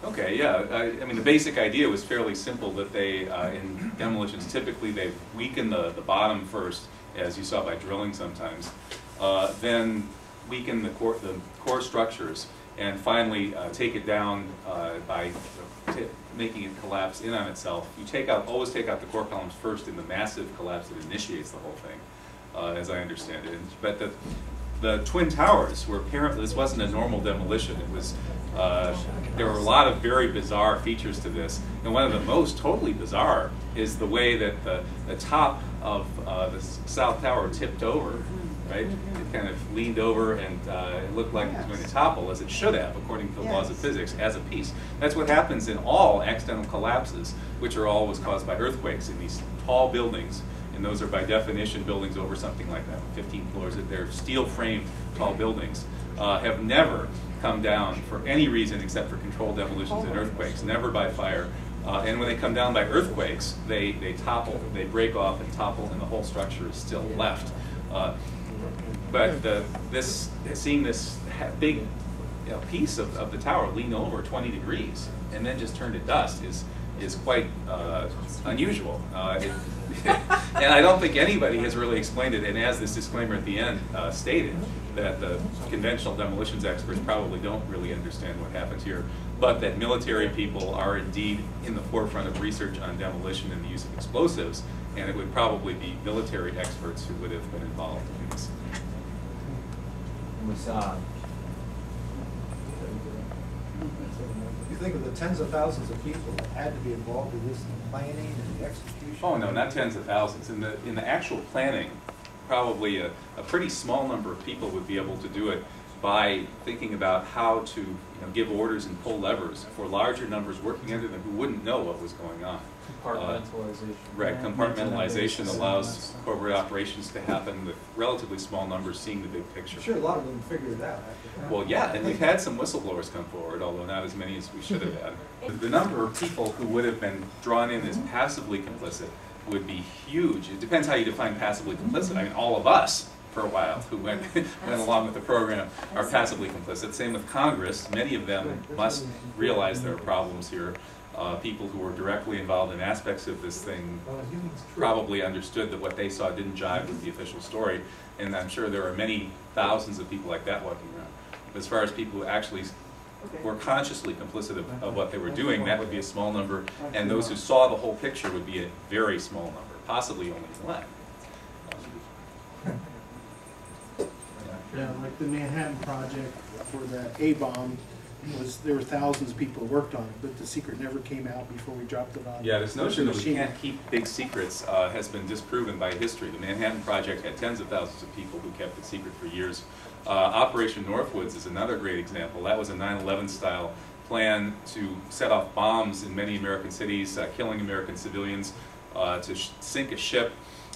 Okay, yeah. I mean, the basic idea was fairly simple, that they, in demolitions, typically they weaken the bottom first, as you saw by drilling sometimes, then weaken the core structures, and finally take it down by making it collapse in on itself. You always take out the core columns first in the massive collapse that initiates the whole thing, as I understand it. But the Twin Towers were apparently, this wasn't a normal demolition. It was, there were a lot of very bizarre features to this. And one of the most totally bizarre is the way that the top of the South Tower tipped over, right? It kind of leaned over, and it looked like it was going to topple, as it should have, according to the laws of physics, as a piece. That's what happens in all accidental collapses, which are always caused by earthquakes in these tall buildings. And those are by definition buildings over something like that, 15 floors. They're steel-framed tall buildings, have never come down for any reason except for controlled demolitions and earthquakes, never by fire. And when they come down by earthquakes, they topple, they break off and topple, and the whole structure is still left. But seeing this big piece of the tower lean over 20 degrees and then just turn to dust is quite unusual. And I don't think anybody has really explained it, and as this disclaimer at the end stated, that the conventional demolitions experts probably don't really understand what happened here, but that military people are indeed in the forefront of research on demolition and the use of explosives, and it would probably be military experts who would have been involved in this. You think of the tens of thousands of people that had to be involved in this planning and the execution? Oh no, not tens of thousands. In the actual planning, probably a pretty small number of people would be able to do it by thinking about how to give orders and pull levers for larger numbers working under them who wouldn't know what was going on. Compartmentalization. Right, compartmentalization allows corporate operations to happen with relatively small numbers seeing the big picture. I'm sure a lot of them figured it out. Well, yeah, and we've had some whistleblowers come forward, although not as many as we should have had. The number of people who would have been drawn in as passively complicit would be huge. It depends how you define passively complicit. I mean, all of us, for a while, who went along with the program, are passively complicit. Same with Congress. Many of them must realize there are problems here. People who were directly involved in aspects of this thing probably understood that what they saw didn't jive with the official story, and I'm sure there are many thousands of people like that walking around. But as far as people who actually were consciously complicit of what they were doing, that would be a small number, and those who saw the whole picture would be a very small number, possibly only one. Yeah, like the Manhattan Project for the A-bomb, there were thousands of people who worked on it, but the secret never came out before we dropped it on. Yeah, this notion that we can't keep big secrets has been disproven by history. The Manhattan Project had tens of thousands of people who kept it secret for years. Operation Northwoods is another great example. That was a 9/11 style plan to set off bombs in many American cities, killing American civilians, to sink a ship,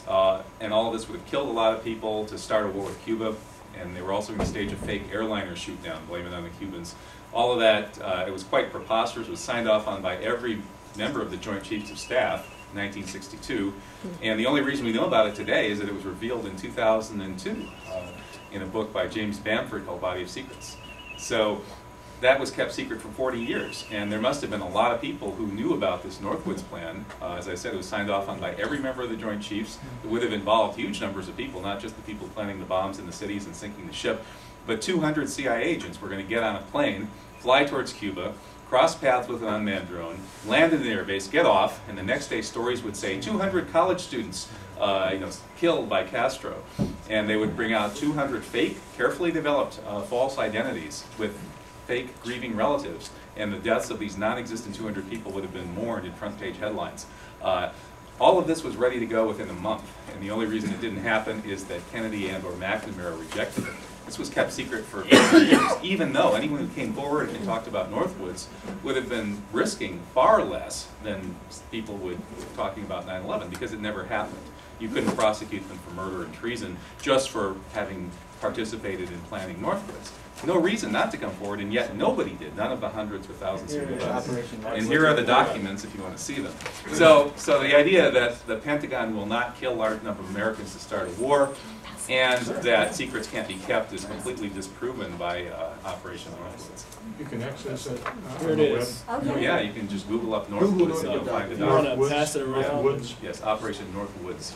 and all of this would have killed a lot of people, to start a war with Cuba. And they were also going to stage a fake airliner shoot down, blame it on the Cubans. All of that, it was quite preposterous, was signed off on by every member of the Joint Chiefs of Staff in 1962. And the only reason we know about it today is that it was revealed in 2002 in a book by James Bamford called Body of Secrets. So that was kept secret for 40 years. And there must have been a lot of people who knew about this Northwoods plan. As I said, it was signed off on by every member of the Joint Chiefs. It would have involved huge numbers of people, not just the people planning the bombs in the cities and sinking the ship, but 200 CIA agents were going to get on a plane, fly towards Cuba, cross paths with an unmanned drone, land in the airbase, get off, and the next day stories would say 200 college students killed by Castro. And they would bring out 200 fake, carefully developed false identities with fake grieving relatives, and the deaths of these non-existent 200 people would have been mourned in front-page headlines. All of this was ready to go within a month, and the only reason it didn't happen is that Kennedy and or McNamara rejected it. This was kept secret for 50 years, even though anyone who came forward and talked about Northwoods would have been risking far less than people would talking about 9/11, because it never happened. You couldn't prosecute them for murder and treason just for having participated in planning Northwoods. No reason not to come forward, and yet nobody did. None of the hundreds or thousands who did. And here are the documents if you want to see them. So the idea that the Pentagon will not kill large number of Americans to start a war, and that secrets can't be kept is completely disproven by Operation Northwoods. You can access it Here on it the web. is. Oh, yeah, you can just Google up Google Northwoods and you'll find it. it You wanna out. Northwoods. pass it around? Northwoods. Yes, Operation Northwoods.